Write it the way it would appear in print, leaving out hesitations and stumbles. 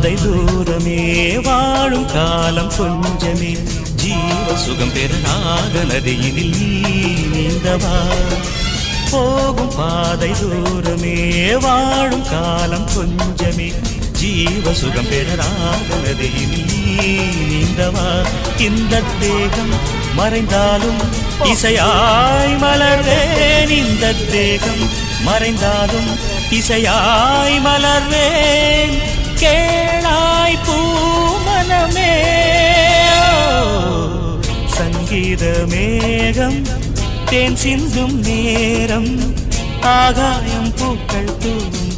பாதை தூரமே வாழும் காலம் கொஞ்சமே ஜீவ சுகம் பெற நாக நதியினில் நீ நீந்தவா போகும் பாதை தூரமே வாழும் காலம் கொஞ்சமே ஜீவ சுகம் பெற நாக நதியினில் நீ நீந்தவா இந்த தேகம் மறைந்தாலும் இசையாய் மலர்வேன் இந்த தேகம் மறைந்தாலும் இசையாய் மலர்வேன் கேளாய் பூமனமே சங்கீத மேகம் தேன் சிந்தும் நேரம் ஆகாயம் பூக்கள் தூவும்